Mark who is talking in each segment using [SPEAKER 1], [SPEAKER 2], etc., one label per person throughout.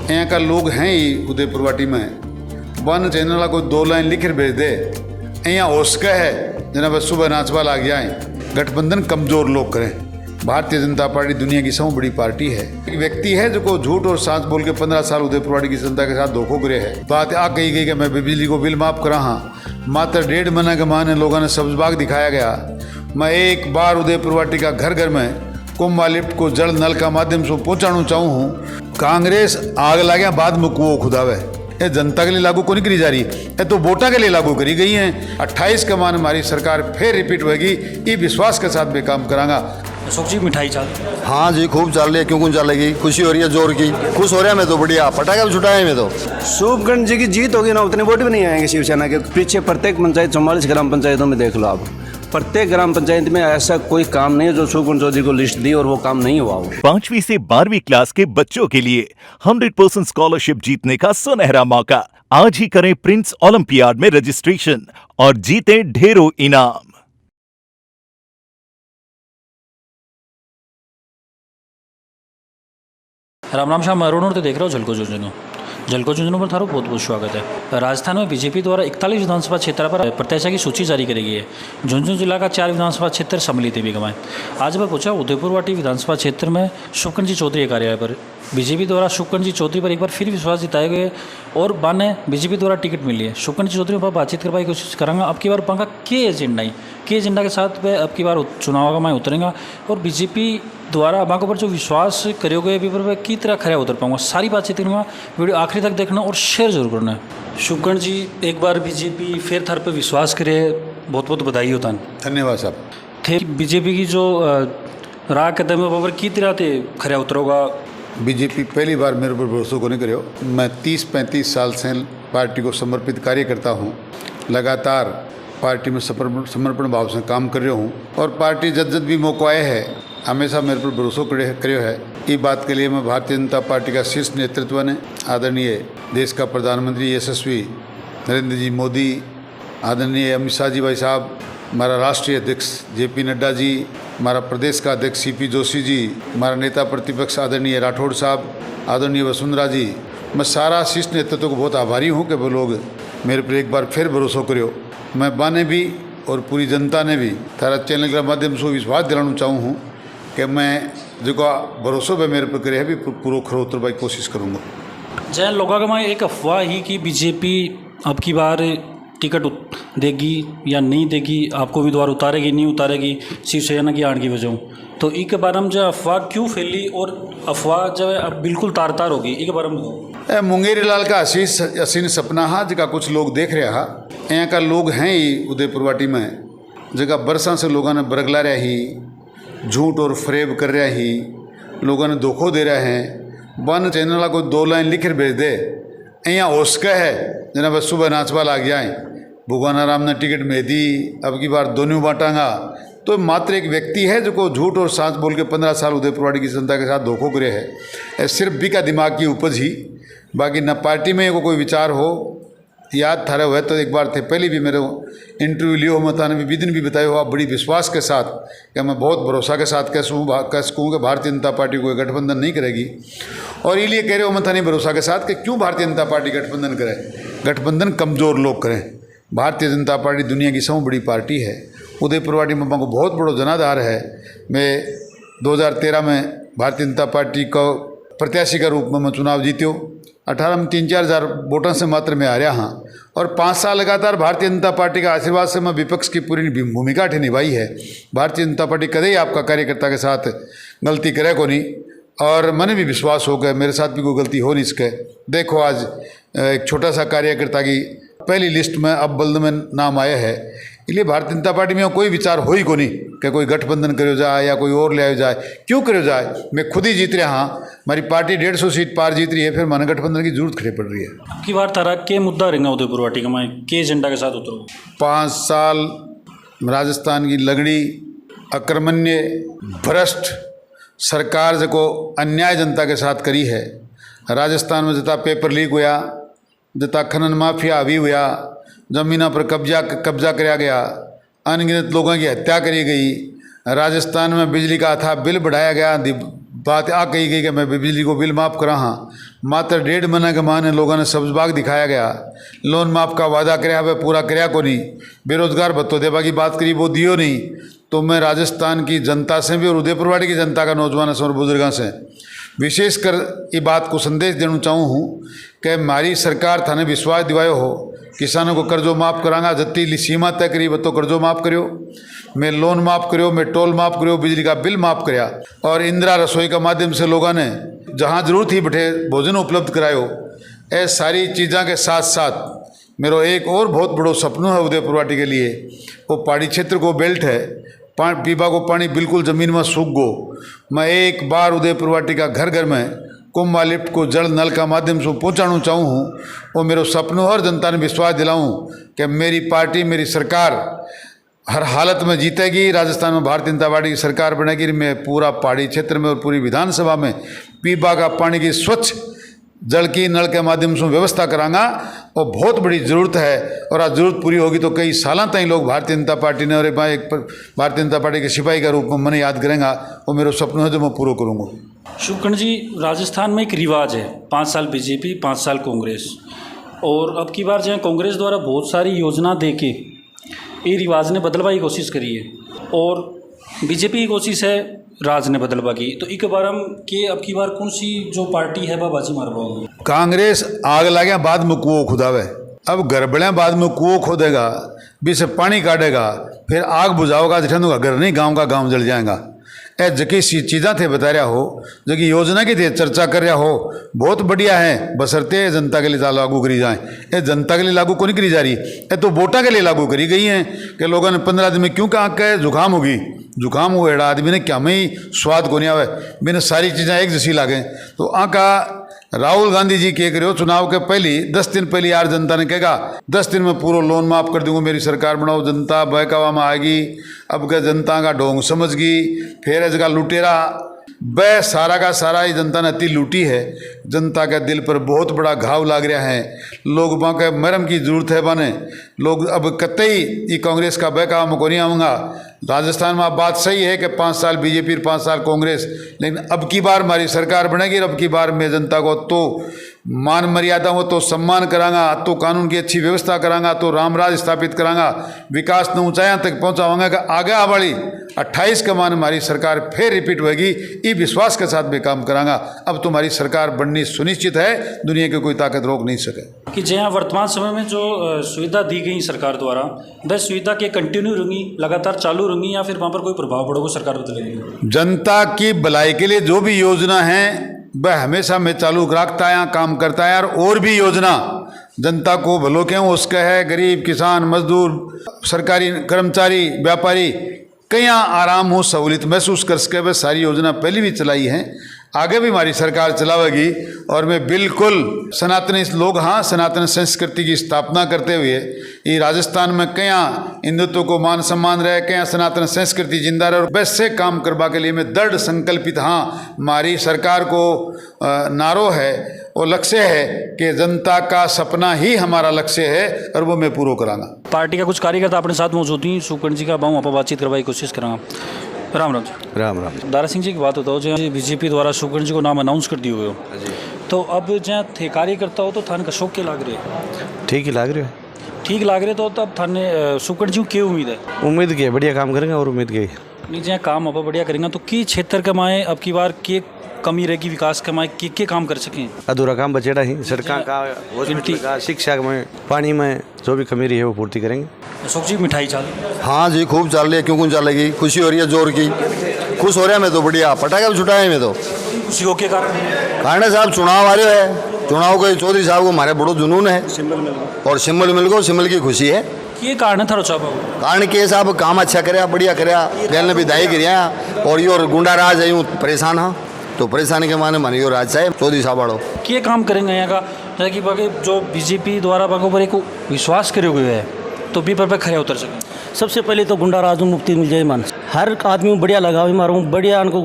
[SPEAKER 1] यहाँ का लोग हैं ही उदयपुर वाटी में वन चैनल को 2 लाइन लिख भेज दे यहाँ ओस्का है जना बस सुबह नाचवा लाग जाए। गठबंधन कमजोर लोग करें। भारतीय जनता पार्टी दुनिया की सबसे बड़ी पार्टी है। एक व्यक्ति है जो को झूठ और सांच बोल के 15 साल उदयपुर वाटी की जनता के साथ धोखो करे है। बात आ कही गई कि मैं बिजली को बिल माफ करा हाँ, मात्र 1.5 महीने के माने लोगों ने सब्ज बाग दिखाया गया। मैं एक बार उदयपुर वाटी का घर घर में कुंभा लिफ्ट को जल नल का माध्यम से पहुंचाना चाहूँ हूँ। कांग्रेस आग लगे बाद में कुओं खुदावे, ये जनता के लिए लागू को नहीं करी जा रही, ये तो वोटा के लिए लागू करी गई है। 28 के मान हमारी सरकार फिर रिपीट होगी, ये विश्वास के साथ भी काम करांगा।
[SPEAKER 2] अशोक जी मिठाई चाल
[SPEAKER 3] हाँ जी खूब चल रही है, क्यों चलेगी, खुशी हो रही है जोर की, खुश हो रहा है मैं तो बढ़िया, पटाखा भी छुटाए मैं तो।
[SPEAKER 4] शुभगंज जी की जीत होगी ना, उतने वोट भी नहीं आएंगे शिवसेना के पीछे। प्रत्येक पंचायत 44 ग्राम पंचायतों में देख लो आप, प्रत्येक ग्राम पंचायत में ऐसा कोई काम नहीं है जो शुभगंज चौधरी को लिस्ट दी और वो काम नहीं हुआ हो।
[SPEAKER 5] 5वीं से 12वीं क्लास के बच्चों के लिए 100% स्कॉलरशिप जीतने का सुनहरा मौका। आज ही करें प्रिंस ओलंपियाड में रजिस्ट्रेशन और जीते ढेरों इनाम।
[SPEAKER 2] राम राम श्याम अरुण तो देख रहे हो झलको झुंझुनू पर थारो बहुत बहुत स्वागत है। राजस्थान में बीजेपी द्वारा 41 विधानसभा क्षेत्र पर प्रत्याशी की सूची जारी करी गई है। झुंझुनू जिला का 4 विधानसभा क्षेत्र सम्मिलित भी गवाएं। आज मैं पूछा उदयपुर वाटी विधानसभा क्षेत्र में शुभकरण जी चौधरी के कार्यालय पर बीजेपी द्वारा शुभकरण जी चौधरी पर एक बार फिर विश्वास जताए गए और बाने बीजेपी द्वारा टिकट मिली है। शुभकरण जी चौधरी पर बातचीत करवाई कोशिश करांगा। अब की बार पंखा के एजेंडा के साथ वह अब की बार चुनाव का मैं उतरेंगा और बीजेपी द्वारा अब पर जो विश्वास करोगे अभी पर वह की तरह खरा उतर पाऊंगा। सारी बातचीत करूँगा, वीडियो आखिरी तक देखना और शेयर जरूर करना है। शुभकरण जी एक बार बीजेपी फिर थर पर विश्वास करे, बहुत बहुत बधाई होता है।
[SPEAKER 1] धन्यवाद साहब।
[SPEAKER 2] थे बीजेपी की जो राह कदम है पर की तरह से खरा उतरोगा।
[SPEAKER 1] बीजेपी पहली बार मेरे पर भरोसा को नहीं करो। मैं 30-35 साल से पार्टी को समर्पित कार्य करता हूँ, लगातार पार्टी में समर्पण भाव से काम कर रहा हूँ और पार्टी जब जब भी मौका आया है हमेशा मेरे पर भरोसा करो है। ये बात के लिए मैं भारतीय जनता पार्टी का शीर्ष नेतृत्व ने आदरणीय देश का प्रधानमंत्री यशस्वी नरेंद्र जी मोदी, आदरणीय अमित शाह जी भाई साहब, हमारा राष्ट्रीय अध्यक्ष JP नड्डा जी, हमारा प्रदेश का अध्यक्ष CP जोशी जी, हमारा नेता प्रतिपक्ष आदरणीय राठौड़ साहब, आदरणीय वसुंधरा जी, मैं सारा शीर्ष नेतृत्व को बहुत आभारी हूँ कि वो लोग मेरे पर एक बार फिर भरोसा करो। मैं बाने भी और पूरी जनता ने भी तारा चैनल के माध्यम से विश्वास दिलाना चाहूँ हूँ कि मैं जो भरोसा पे मेरे पर करे है भी पूरा खरो उतरवा की कोशिश करूँगा।
[SPEAKER 2] जय लोगों का मैं एक अफवाह ही कि बीजेपी अब की बार टिकट देगी या नहीं देगी, आपको उम्मीदवार उतारेगी नहीं उतारेगी शिवसेना की आड़ की वजह, तो ई के बारे में जो अफवाह क्यों फैली और अफवाह जो है अब बिल्कुल तार तार होगी, ई के बारे में बताओ।
[SPEAKER 1] मुंगेरी लाल का हसीन सपना हा जगह कुछ लोग देख रहे हा। यहाँ का लोग हैं ही उदयपुर वाटी में जगह बरसा से लोगों ने बरगला रहा ही, झूठ और फरेब कर रहा ही, लोगों ने धोखो दे रहे हैं। वन चैनल को 2 लाइन लिख भेज दे यहाँ ओस्का है जना बस सुबह नाचवा लाग जाए। भगवान राम ने टिकट में दी, अब की बार दोनों बांटांगा। तो मात्र एक व्यक्ति है जो को झूठ और सांच बोल के 15 साल उदयपुर वाटी की जनता के साथ धोखो करे है। सिर्फ भी का दिमाग की उपज ही, बाकी न पार्टी में को कोई विचार हो। याद थारे हुए तो एक बार थे पहले भी मेरे इंटरव्यू लियो मता ने भी विदिन भी बताया हुआ बड़ी विश्वास के साथ कि मैं बहुत भरोसा के साथ कह सकूँ कि भारतीय जनता पार्टी कोई गठबंधन नहीं करेगी। और इसलिए कह रहे हो मता नहीं भरोसा के साथ कि क्यों भारतीय जनता पार्टी गठबंधन करे। गठबंधन कमज़ोर लोग करें। भारतीय जनता पार्टी दुनिया की सबसे बड़ी पार्टी है। उदयपुर वाटी में को बहुत बड़ो जनाधार है। मैं 2013 में भारतीय जनता पार्टी को प्रत्याशी के रूप में मैं चुनाव जीत्यो। 18 में 3-4 हज़ार वोटों से मात्र मैं हारा हाँ और 5 साल लगातार भारतीय जनता पार्टी का आशीर्वाद से मैं विपक्ष की पूरी भूमिका निभाई है। भारतीय जनता पार्टी कदे ही आपका कार्यकर्ता के साथ गलती करे को नहीं और मैंने भी विश्वास हो गया मेरे साथ भी कोई गलती हो नहीं सके। देखो आज एक छोटा सा कार्यकर्ता की पहली लिस्ट में अब बल्द में नाम आया है। इसलिए भारतीय जनता पार्टी में कोई विचार हो ही को नहीं कि कोई गठबंधन करो जाए या कोई और ले आयो जाए। क्यों करो जाए, मैं खुद ही जीत रहा हाँ, हमारी पार्टी 150 सीट पार जीत रही है, फिर माने गठबंधन की जरूरत खड़ी पड़ रही है।
[SPEAKER 2] अब की बार तारा के मुद्दा रहेगा उदयपुर वाटी का मैं के एजेंडा के साथ उतरूँ।
[SPEAKER 1] 5 साल राजस्थान की लगड़ी अक्रमण्य भ्रष्ट सरकार जो अन्याय जनता के साथ करी है। राजस्थान में जितना पेपर लीक हुआ, जितना खनन माफिया हावी हुआ, ज़मीनों पर कब्जा कराया गया, अनगिनत लोगों की हत्या करी गई, राजस्थान में बिजली का अथाह बिल बढ़ाया गया, बात आ कही गई कि मैं बिजली को बिल माफ़ करा हाँ, मात्र 1.5 महीने के माने लोगों ने सब्ज बाग दिखाया गया, लोन माफ़ का वादा कराया वह पूरा कराया को नहीं, बेरोजगार भत्तो देवा की बात करी वो दियो नहीं। तो मैं राजस्थान की जनता से भी और उदयपुरवाड़ी की जनता का नौजवान से और बुजुर्गों से विशेषकर ये बात को संदेश देना चाहूँ हूँ कि हमारी सरकार थाने विश्वास दिवायो हो, किसानों को कर्जो माफ़ करांगा, जत्ती सीमा तय करी तो कर्जो माफ़ करियो, मैं लोन माफ़ करियो, मैं टोल माफ़ करियो, बिजली का बिल माफ़ कराया और इंदिरा रसोई के माध्यम से लोगों ने जहाँ जरूरत ही बैठे भोजन उपलब्ध करायो। ये सारी चीज़ों के साथ साथ मेरा एक और बहुत बड़ो सपना है उदयपुरवाटी के लिए, वो पहाड़ी क्षेत्र को बेल्ट है, पीबा को पानी बिल्कुल ज़मीन में सूख गो। मैं एक बार उदयपुरवाटी का घर घर में कुंभा लिफ्ट को जल नल का माध्यम से पहुँचाना चाहूँ हूँ। वो मेरा सपनों और जनता ने विश्वास दिलाऊँ कि मेरी पार्टी मेरी सरकार हर हालत में जीतेगी, राजस्थान में भारतीय जनता पार्टी की सरकार बनेगी। मैं पूरा पहाड़ी क्षेत्र में और पूरी विधानसभा में पीबा का पानी की स्वच्छ जल की नल के माध्यम से व्यवस्था करांगा और बहुत बड़ी ज़रूरत है और आज ज़रूरत पूरी होगी तो कई सालों तक लोग भारतीय जनता पार्टी ने और एक भारतीय जनता पार्टी के सिपाही के रूप में मैंने याद करेंगे। वो मेरा सपना है जो मैं पूरा करूँगा।
[SPEAKER 2] शुभकर्ण जी, राजस्थान में एक रिवाज है 5 साल बीजेपी 5 साल कांग्रेस, और अब की बार जहाँ कांग्रेस द्वारा बहुत सारी योजना दे के ये रिवाज ने बदलवा की कोशिश करी है और बीजेपी की कोशिश है राज ने बदलवा की, तो एक बार हम कि अब की बार कौन सी जो पार्टी है वह बाजी मार पाओगे?
[SPEAKER 1] कांग्रेस आग लगे बाद में कुओं खुदावे, अब गड़बड़े बाद में कुओं खोदेगा, बीच से पानी काटेगा, फिर आग बुझाओगा, जिठन का घर नहीं गाँव का गाँव जल जाएगा। ए जकी चीज़ा थे बता रहा हो, जकी योजना की थे चर्चा कर रहा हो, बहुत बढ़िया है, बशर्ते जनता के लिए लागू करी जाए। ये जनता के लिए लागू क्यों नहीं करी जा रही, ये तो वोटा के लिए लागू करी गई हैं कि लोगों ने 15 दिन में क्यों कहा कि जुकाम होगी, जुकाम हो एड़ा आदमी ने क्या में ही स्वाद को नहीं आवे, मैंने सारी चीज़ें एक जैसी लागें। तो आका राहुल गांधी जी कह रहे हो चुनाव के पहले 10 दिन पहले यार जनता ने कहेगा 10 दिन में पूरा लोन माफ़ कर दूंगा, मेरी सरकार बनाओ, जनता बहकावा में आएगी। अब क्या जनता का ढोंग समझ गई, फिर इसका लुटेरा वह सारा का सारा ही जनता ने अति लूटी है। जनता के दिल पर बहुत बड़ा घाव लाग रहा है, लोग वहाँ के मरम की जरूरत है बने, लोग अब कतई ये कांग्रेस का बहकावा में को नहीं आऊँगा। राजस्थान में बात सही है कि 5 साल बीजेपी 5 साल कांग्रेस, लेकिन अब की बार हमारी सरकार बनेगी और अब की बार मैं जनता को तो मान मर्यादा हो तो सम्मान करांगा, तो कानून की अच्छी व्यवस्था करांगा, तो रामराज स्थापित करांगा, विकास न ऊंचाइयों तक पहुंचाऊंगा कि आगे वाली 28 के मान हमारी सरकार फिर रिपीट होगी। ये विश्वास के साथ भी काम करांगा। अब तुम्हारी सरकार बननी सुनिश्चित है, दुनिया की कोई ताकत रोक नहीं सके।
[SPEAKER 2] कि जहाँ वर्तमान समय में जो सुविधा दी गई सरकार द्वारा, वह सुविधा के कंटिन्यू रहेंगी, लगातार चालू रहेंगी, या फिर वहाँ पर कोई प्रभाव पड़ेगा सरकार बदलेगी?
[SPEAKER 1] जनता की भलाई के लिए जो भी योजना है वह हमेशा में चालू रखता है, काम करता है। और भी योजना जनता को भलो क्यों उसका है, गरीब किसान मजदूर सरकारी कर्मचारी व्यापारी कहीं आराम हो सहूलियत महसूस कर सके, वह सारी योजना पहले भी चलाई हैं, आगे भी हमारी सरकार चलावेगी। और मैं बिल्कुल सनातनी लोग हाँ सनातन संस्कृति की स्थापना करते हुए ये राजस्थान में कहीं हिंदुत्व को मान सम्मान रहे, कहीं सनातन संस्कृति जिंदा रहे और वैसे काम करवा के लिए मैं दृढ़ संकल्पित। हाँ, हमारी सरकार को नारो है और लक्ष्य है कि जनता का सपना ही हमारा लक्ष्य है और वो मैं पूरा करांगा।
[SPEAKER 2] पार्टी का कुछ कार्यकर्ता अपने साथ मौजूद ही, शुभकर्ण जी का बाहू आप बातचीत करवाई कोशिश करांगा। राम राम जी।
[SPEAKER 4] राम राम।
[SPEAKER 2] दारा सिंह जी की बात बताओ, जो बीजेपी द्वारा शुभकर्ण जी को नाम अनाउंस कर दिए हुए हो, तो अब जहाँ थे कार्यकर्ता हो तो थाने का शौक के लाग रहे हैं?
[SPEAKER 6] ठीक ही लाग रहे हो।
[SPEAKER 2] ठीक लाग रहे तो अब थाने शुभकर्ण जी को क्या उम्मीद है?
[SPEAKER 6] उम्मीद की बढ़िया काम करेंगे और उम्मीद की
[SPEAKER 2] नहीं, जहाँ काम अब बढ़िया करेंगे तो की क्षेत्र के माए अब की बार के कमी रहेगी, विकास के माए के काम कर सकें?
[SPEAKER 6] अधूरा काम बचेड़ा ही, सड़कों का, हॉस्पिटल का, शिक्षा में, पानी में जो भी कमी रही है वो पूर्ति करेंगे।
[SPEAKER 2] अशोक जी, मिठाई चालू?
[SPEAKER 3] हाँ जी, खूब चल रही है, क्यों चलेगी, खुशी हो रही है जोर की, खुश हो रहा है मैं तो बढ़िया, पटाखा भी छुटाए मैं तो।
[SPEAKER 2] खुशियों के कारण
[SPEAKER 3] साहब चुनाव आ रहे है, चुनाव के चौधरी साहब को हमारे बड़ो जुनून है और सिम्बल मिल गो, सिम्बल की खुशी है।
[SPEAKER 2] ये कारण था रोचा
[SPEAKER 3] कारण के साहब काम अच्छा कराया, बढ़िया कराया, गैल ने विदाई कराया और यो गुंडा राज है यूँ परेशान। हाँ, तो परेशानी के माने मानी यो राज साहब चौधरी साहब वालों
[SPEAKER 2] ये काम करेंगे यहाँ का, जैसे कि बाकी जो बीजेपी द्वारा बागों पर एक विश्वास करे हुए है तो भी पर खड़े उतर सके।
[SPEAKER 7] सबसे पहले तो गुंडा राज में मुक्ति मिल जाए मान, हर आदमी में बढ़िया लगाओ मारूँ, बढ़िया उनको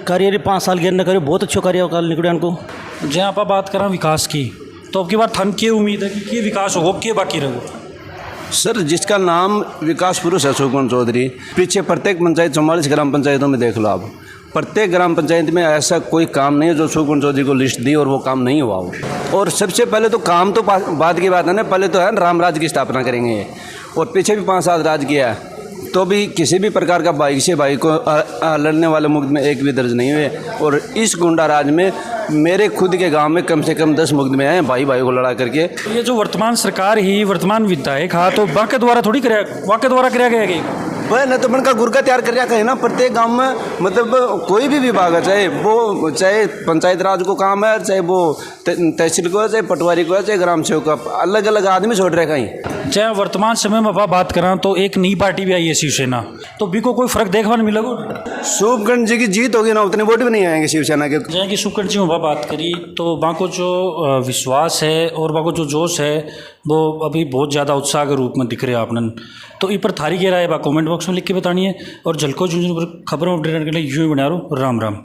[SPEAKER 7] कार्य 5 साल गेर न करे, बहुत अच्छो कार्य निकले उनको।
[SPEAKER 2] जहाँ आप बात करें विकास की, तो अब की बार थन की उम्मीद है कि विकास हो के बाकी रहो?
[SPEAKER 4] सर, जिसका नाम विकास पुरुष है शुभकर्ण चौधरी, पीछे प्रत्येक पंचायत 44 ग्राम पंचायतों में देख लो आप, प्रत्येक ग्राम पंचायत में ऐसा कोई काम नहीं है जो सुखविंदर चौधरी को लिस्ट दी और वो काम नहीं हुआ हो। और सबसे पहले तो काम तो बाद की बात है ना, पहले तो है राम राज्य की स्थापना करेंगे। और पीछे भी 5 साल राज किया है तो भी किसी भी प्रकार का भाई से भाई को लड़ने वाले मुकदमे एक भी दर्ज नहीं हुए। और इस गुंडा राज में मेरे खुद के गांव में कम से कम 10 मुकदमे आए भाई भाई को लड़ा करके।
[SPEAKER 2] ये जो वर्तमान सरकार ही वर्तमान विधायक हाँ तो वाके द्वारा थोड़ी वाके द्वारा कराया गया कि
[SPEAKER 4] वह न तो मन का गुरका तैयार कर रहा है ना। प्रत्येक गांव में मतलब कोई भी विभाग है, चाहे पंचायत राज को काम है, चाहे वो तहसील को है, चाहे पटवारी को है, चाहे ग्राम सेवक का, अलग अलग आदमी छोड़ रहे कहीं।
[SPEAKER 2] चाहे वर्तमान समय में आप बात करें तो एक नई पार्टी भी आई है शिवसेना, तो भी को कोई फर्क देखने को मिलेगा?
[SPEAKER 4] शुभकर्ण जी की जीत होगी ना, उतने वोट भी नहीं आएंगे शिवसेना के।
[SPEAKER 2] जैसे कि शुभकर्ण जी में बात करी तो वहाँ को जो विश्वास है और वहाँ को जो जोश है वो अभी बहुत ज़्यादा उत्साह के रूप में दिख रहे हैं आपने। तो इस पर थारी क्या राय है कमेंट बॉक्स में लिख के बतानी है। और झलको झुंझुनू पर खबरों अपडेट करने के लिए यूँ बना रहो। राम राम।